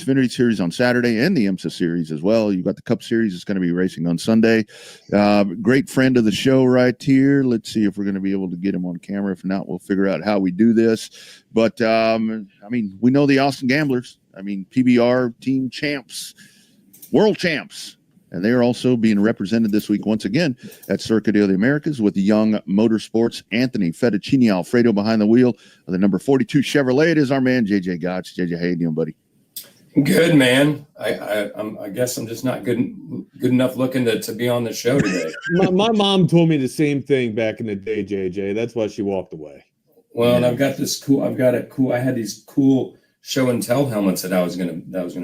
Xfinity Series on Saturday and the IMSA Series as well. You've got the Cup Series that's going to be racing on Sunday. Great friend of the show right here. Let's see if we're going to be able to get him on camera. If not, we'll figure out how we do this. But, I mean, we know the Austin Gamblers. I mean, PBR team champs, world champs. And they are also being represented this week once again at Circuit of the Americas with the Young Motorsports. Anthony Fettuccini Alfredo behind the wheel of the number 42 Chevrolet. It is our man, JJ Gottsch. JJ, how you doing, buddy? Good, man. I guess I'm just not good enough looking to be on the show today. My mom told me the same thing back in the day, JJ. That's why she walked away. Well, and I've got I had these cool show and tell helmets that I was gonna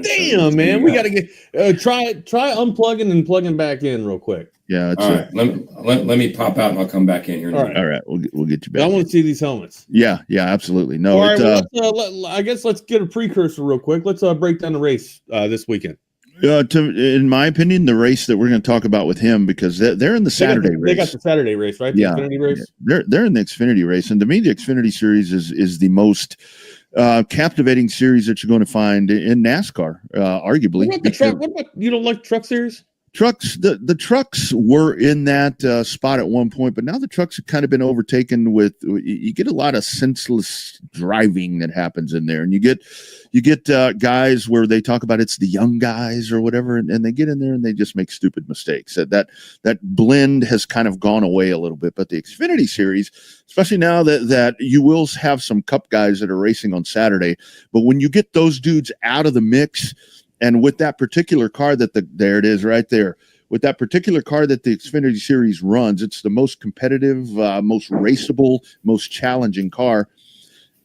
Damn, man, we gotta get try unplugging and plugging back in real quick. Yeah, all right. Let me pop out and I'll come back in here. All right, we'll get you back. I want to see these helmets. Yeah, absolutely. No, all right, I guess let's get a precursor real quick. Let's break down the race this weekend. In my opinion, the race that we're going to talk about with him, because they're in the Saturday race. They got the Saturday race, right? The Xfinity race. They're in the Xfinity race, and to me, the Xfinity Series is the most captivating series that you're going to find in NASCAR, arguably. What about the truck? What about, you don't like the truck series? Trucks, the trucks were in that spot at one point, but now the trucks have kind of been overtaken with. You get a lot of senseless driving that happens in there, and you get guys where they talk about it's the young guys or whatever, and they get in there and they just make stupid mistakes. That blend has kind of gone away a little bit, but the Xfinity Series, especially now that you will have some Cup guys that are racing on Saturday, but when you get those dudes out of the mix. And with that particular car there it is right there. With that particular car that the Xfinity Series runs, it's the most competitive, most raceable, most challenging car.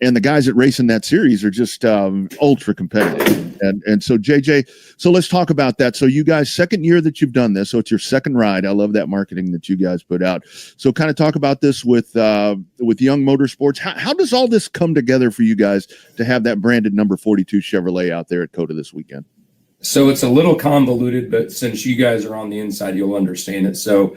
And the guys that race in that series are just ultra competitive. And so, JJ, so let's talk about that. So you guys, second year that you've done this. So it's your second ride. I love that marketing that you guys put out. So kind of talk about this with Young Motorsports. How does all this come together for you guys to have that branded number 42 Chevrolet out there at COTA this weekend? So it's a little convoluted, but since you guys are on the inside, you'll understand it. So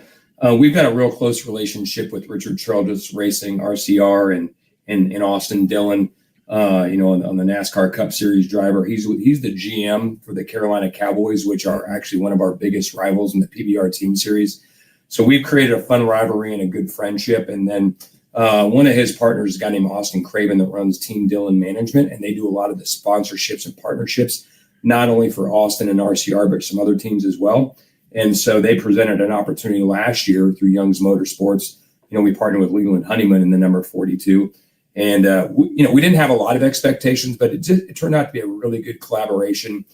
we've got a real close relationship with Richard Childress Racing, RCR, and Austin Dillon, on the NASCAR Cup Series driver. He's the GM for the Carolina Cowboys, which are actually one of our biggest rivals in the PBR Team Series. So we've created a fun rivalry and a good friendship. And then one of his partners is a guy named Austin Craven that runs Team Dillon Management, and they do a lot of the sponsorships and partnerships, not only for Austin and RCR, but some other teams as well. And so they presented an opportunity last year through Young Motorsports. We partnered with Leland Honeyman in the number 42. And, we didn't have a lot of expectations, but it turned out to be a really good collaboration.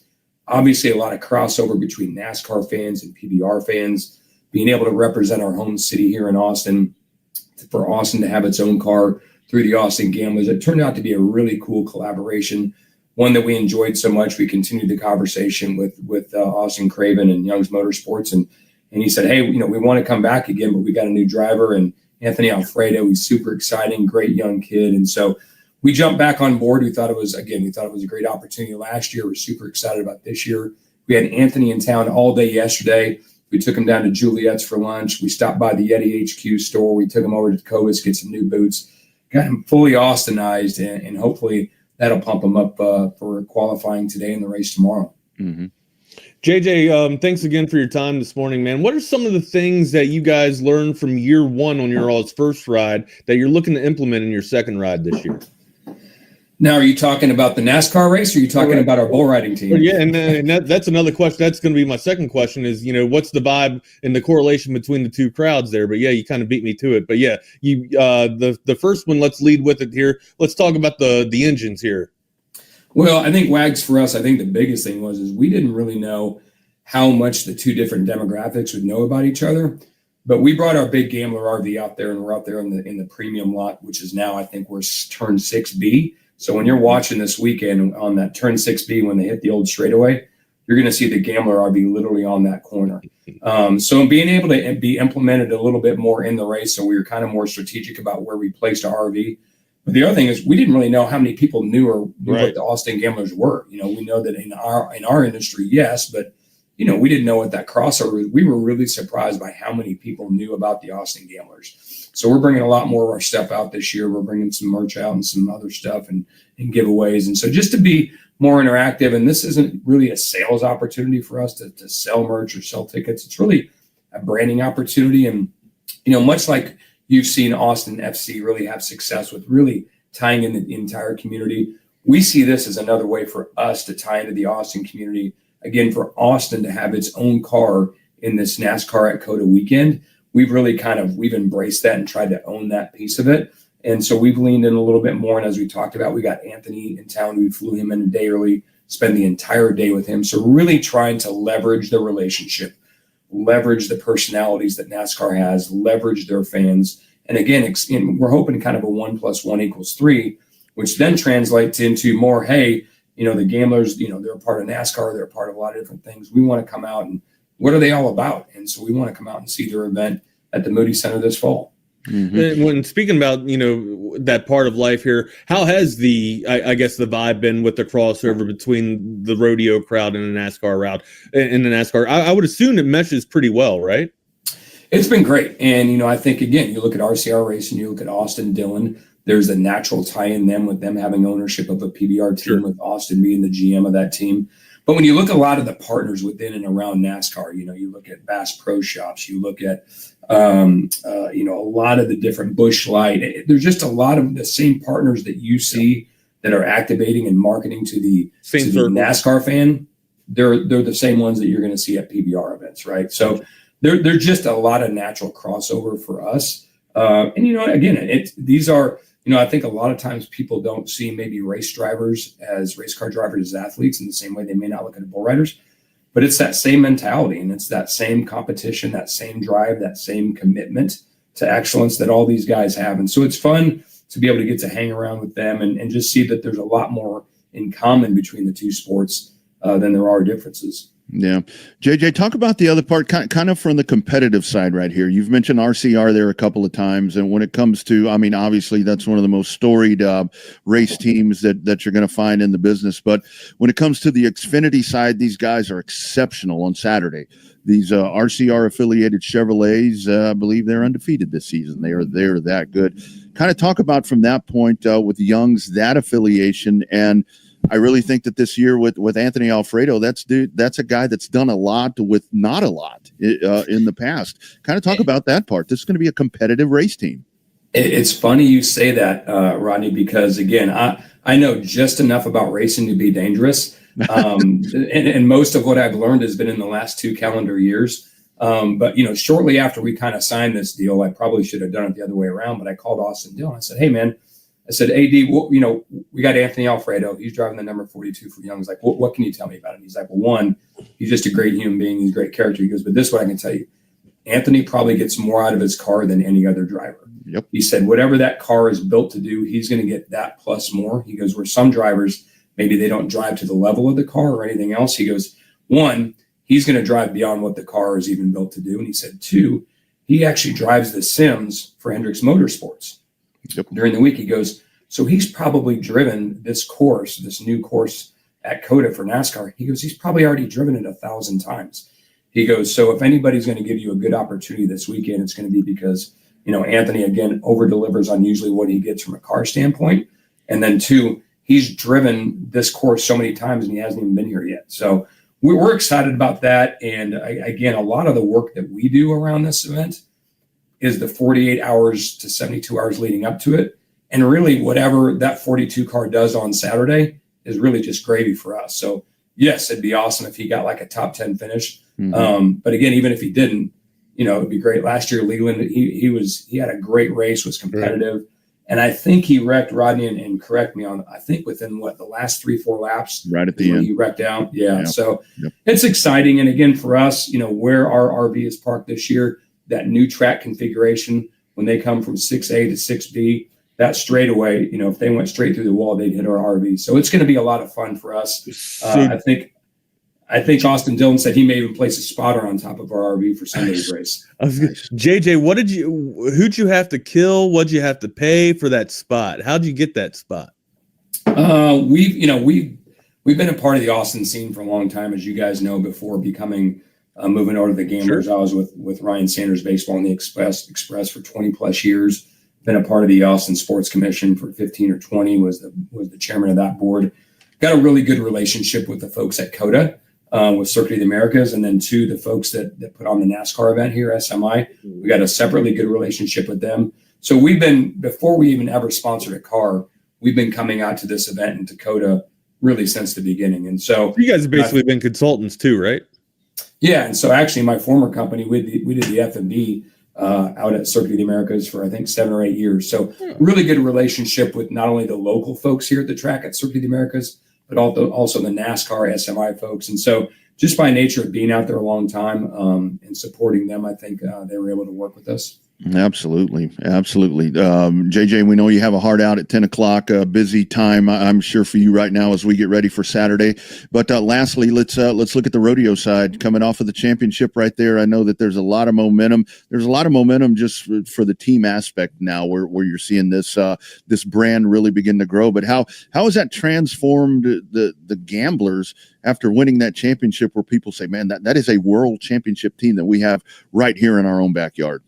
Obviously, a lot of crossover between NASCAR fans and PBR fans, being able to represent our home city here in Austin, for Austin to have its own car through the Austin Gamblers. It turned out to be a really cool collaboration, one that we enjoyed so much. We continued the conversation with Austin Craven and Young's Motorsports, and he said, "Hey, we want to come back again, but we got a new driver, and Anthony Alfredo. He's super exciting, great young kid." And so we jumped back on board. We thought it was a great opportunity last year. We're super excited about this year. We had Anthony in town all day yesterday. We took him down to Juliet's for lunch. We stopped by the Yeti HQ store. We took him over to Cobus, get some new boots, got him fully Austinized, and hopefully that'll pump him up for qualifying today and the race tomorrow. Mm-hmm. JJ, thanks again for your time this morning, man. What are some of the things that you guys learned from year one on your all's first ride that you're looking to implement in your second ride this year? Now, are you talking about the NASCAR race, or are you talking about our bull riding team? Well, yeah, and that's another question. That's going to be my second question is, what's the vibe and the correlation between the two crowds there? But yeah, you kind of beat me to it. But yeah, the first one, let's lead with it here. Let's talk about the engines here. Well, I think Wags for us, I think the biggest thing was we didn't really know how much the two different demographics would know about each other. But we brought our big Gambler RV out there, and we're out there in the premium lot, which is now, I think we're turn 6B. So when you're watching this weekend on that turn 6B, when they hit the old straightaway, you're going to see the Gambler RV literally on that corner. So being able to be implemented a little bit more in the race, so we were kind of more strategic about where we placed our RV. But the other thing is we didn't really know how many people knew what the Austin Gamblers were. We know that in our industry, yes, but we didn't know what that crossover was. We were really surprised by how many people knew about the Austin Gamblers. So we're bringing a lot more of our stuff out this year. We're bringing some merch out and some other stuff and giveaways. And so just to be more interactive. And this isn't really a sales opportunity for us to sell merch or sell tickets. It's really a branding opportunity. And, much like you've seen Austin FC really have success with really tying in the entire community, we see this as another way for us to tie into the Austin community. Again, for Austin to have its own car in this NASCAR at COTA weekend, we've really we've embraced that and tried to own that piece of it. And so we've leaned in a little bit more. And as we talked about, we got Anthony in town. We flew him in a day early, spend the entire day with him. So really trying to leverage the relationship, leverage the personalities that NASCAR has, leverage their fans. And again, we're hoping kind of a 1 + 1 = 3, which then translates into more, hey, the gamblers, they're a part of NASCAR. They're a part of a lot of different things. We want to come out and what are they all about? And so we want to come out and see their event at the Moody Center this fall. Mm-hmm. When speaking about, that part of life here, how has I guess the vibe been with the crossover between the rodeo crowd and the NASCAR route in the NASCAR? I would assume it meshes pretty well, right? It's been great. And, I think, again, you look at RCR Racing, you look at Austin Dillon, there's a natural tie in them with them having ownership of a PBR team, with Austin being the GM of that team. But when you look at a lot of the partners within and around NASCAR, you look at Bass Pro Shops, you look at, a lot of the different Busch Light. There's just a lot of the same partners that you see that are activating and marketing to the NASCAR fan. They're the same ones that you're going to see at PBR events, right? So they're just a lot of natural crossover for us. And again, these are. I think a lot of times people don't see maybe race drivers as race car drivers as athletes in the same way they may not look at bull riders, but it's that same mentality and it's that same competition, that same drive, that same commitment to excellence that all these guys have. And so it's fun to be able to get to hang around with them and just see that there's a lot more in common between the two sports than there are differences. Yeah. JJ, talk about the other part, kind of from the competitive side right here. You've mentioned RCR there a couple of times. And when it comes to, obviously that's one of the most storied race teams that you're going to find in the business. But when it comes to the Xfinity side, these guys are exceptional on Saturday. These RCR affiliated Chevrolets, I believe they're undefeated this season. They're that good. Kind of talk about from that point with Young's, that affiliation. And I really think that this year with Anthony Alfredo, that's a guy that's done a lot with not a lot in the past. Kind of talk about that part. This is going to be a competitive race team. It's funny you say that, Rodney, because again, I know just enough about racing to be dangerous. And most of what I've learned has been in the last 2 calendar years. But shortly after we kind of signed this deal, I probably should have done it the other way around, but I called Austin Dillon. I said, hey man, I said, AD, we got Anthony Alfredo. He's driving the number 42 for Young. He's like, what can you tell me about him? He's like, well, one, he's just a great human being. He's a great character. He goes, but this is what I can tell you. Anthony probably gets more out of his car than any other driver. Yep. He said, whatever that car is built to do, he's going to get that plus more. He goes, where some drivers, maybe they don't drive to the level of the car or anything else. He goes, one, he's going to drive beyond what the car is even built to do. And he said, two, he actually drives the sims for Hendricks Motorsports. Yep. During the week. He goes, so he's probably driven this new course at COTA for NASCAR. He goes, he's probably already driven it 1,000 times. He goes, so if anybody's going to give you a good opportunity this weekend, it's going to be because, Anthony, again, over delivers on usually what he gets from a car standpoint. And then two, he's driven this course so many times and he hasn't even been here yet. So we're excited about that. And again, a lot of the work that we do around this event is the 48 hours to 72 hours leading up to it. And really whatever that 42 car does on Saturday is really just gravy for us. So yes, it'd be awesome if he got like a top 10 finish. Mm-hmm. But again, even if he didn't, it'd be great. Last year, Leland, he had a great race, was competitive. Right. And I think he wrecked, Rodney, and correct me on, I think within the last 3-4 laps. Right at the end. He wrecked out. Yeah. So It's exciting. And again, for us, where our RV is parked this year, that new track configuration, when they come from 6A to 6B, that straightaway, if they went straight through the wall, they'd hit our RV. So it's going to be a lot of fun for us. I think Austin Dillon said he may even place a spotter on top of our RV for Sunday's race. JJ, who'd you have to kill? What'd you have to pay for that spot? How'd you get that spot? We've been a part of the Austin scene for a long time, as you guys know, before becoming moving over to the Gamblers. Sure. I was with Ryan Sanders Baseball and the Express for 20 plus years. Been a part of the Austin Sports Commission for 15 or 20. Was the chairman of that board. got a really good relationship with the folks at COTA, with Circuit of the Americas, and then two, the folks that put on the NASCAR event here, SMI. We got a separately good relationship with them. So we've been, before we even ever sponsored a car, we've been coming out to this event in Dakota really since the beginning. And so you guys have basically been consultants too, right? Yeah. And so actually my former company, we did the F&B out at Circuit of the Americas for, I think, 7 or 8 years. So really good relationship with not only the local folks here at the track at Circuit of the Americas, but also the NASCAR SMI folks. And so just by nature of being out there a long time and supporting them, I think they were able to work with us. Absolutely. JJ, we know you have a hard out at 10 o'clock, busy time, I'm sure, for you right now as we get ready for Saturday. But lastly, let's look at the rodeo side coming off of the championship right there. I know that there's a lot of momentum. There's a lot of momentum just for the team aspect now where you're seeing this brand really begin to grow. But how has that transformed the gamblers after winning that championship, where people say, man, that is a world championship team that we have right here in our own backyard?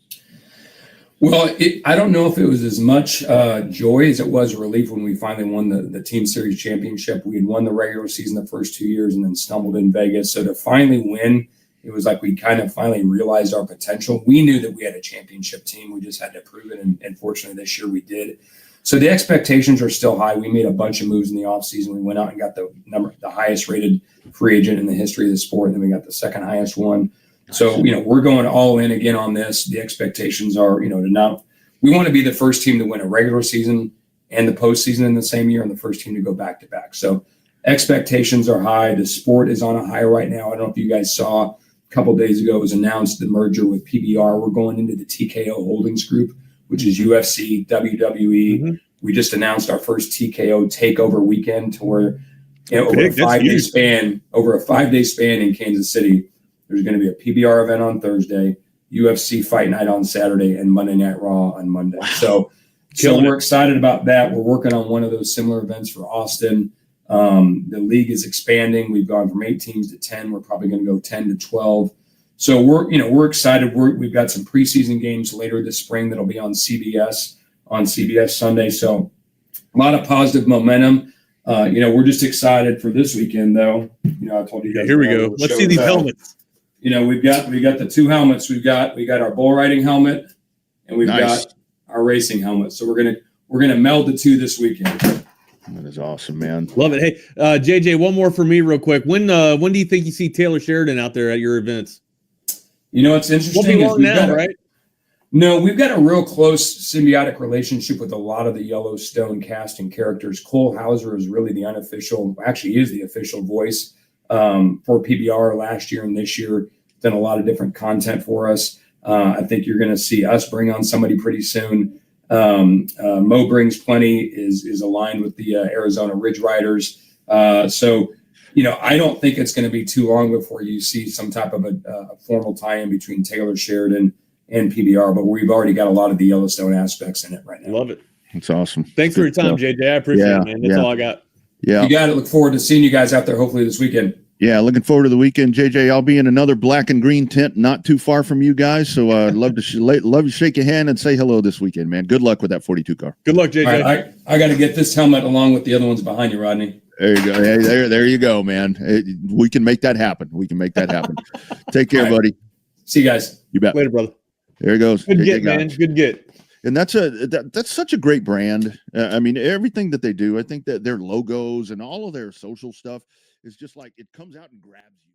Well, I don't know if it was as much joy as it was relief when we finally won the Team Series championship. We had won the regular season the first 2 years and then stumbled in Vegas. So to finally win, it was like we kind of finally realized our potential. We knew that we had a championship team. We just had to prove it. And fortunately, this year we did. So the expectations are still high. We made a bunch of moves in the offseason. We went out and got the highest rated free agent in the history of the sport. And then we got the second highest one. So, we're going all in again on this. The expectations are, we want to be the first team to win a regular season and the postseason in the same year, and the first team to go back to back. So expectations are high. The sport is on a high right now. I don't know if you guys saw a couple of days ago, it was announced the merger with PBR. We're going into the TKO Holdings Group, which is UFC, WWE. Mm-hmm. We just announced our first TKO takeover weekend to where, over a 5-day span in Kansas City. There's going to be a PBR event on Thursday, UFC Fight Night on Saturday, and Monday Night Raw on Monday. Wow. So we're excited about that. We're working on one of those similar events for Austin. The league is expanding. We've gone from 8 teams to 10. We're probably going to go 10 to 12. So we're excited. We've got some preseason games later this spring that'll be on CBS Sunday. So a lot of positive momentum. We're just excited for this weekend, though. I told you guys. Here we go. Let's see these helmets. We've got the 2 helmets. We got our bull riding helmet, and we've got our racing helmet. So we're gonna meld the 2 this weekend. That is awesome, man. Love it. Hey, JJ, one more for me, real quick. When do you think you see Taylor Sheridan out there at your events? It's interesting. Right? No, we've got a real close symbiotic relationship with a lot of the Yellowstone cast and characters. Cole Hauser is really the unofficial, actually is the official voice for PBR last year and this year. Done a lot of different content for us. I think you're going to see us bring on somebody pretty soon. Mo Brings Plenty is aligned with the Arizona Ridge Riders. So I don't think it's going to be too long before you see some type of a formal tie-in between Taylor Sheridan and PBR, but we've already got a lot of the Yellowstone aspects in it right now. Love it. That's awesome. Thanks for your time, JJ. I appreciate it, man. That's all I got. Yeah. You got it. Look forward to seeing you guys out there hopefully this weekend. Yeah, looking forward to the weekend, JJ. I'll be in another black and green tent not too far from you guys, so I'd love to shake your hand and say hello this weekend, man. Good luck with that 42 car. Good luck, JJ. Right, I got to get this helmet along with the other ones behind you, Rodney. There you go. Hey, there you go, man. We can make that happen. Take care, buddy. See you guys. You bet. Later, brother. There he goes. Good get, man. Good get. And that's such a great brand. I mean, everything that they do, I think that their logos and all of their social stuff is just like, it comes out and grabs you.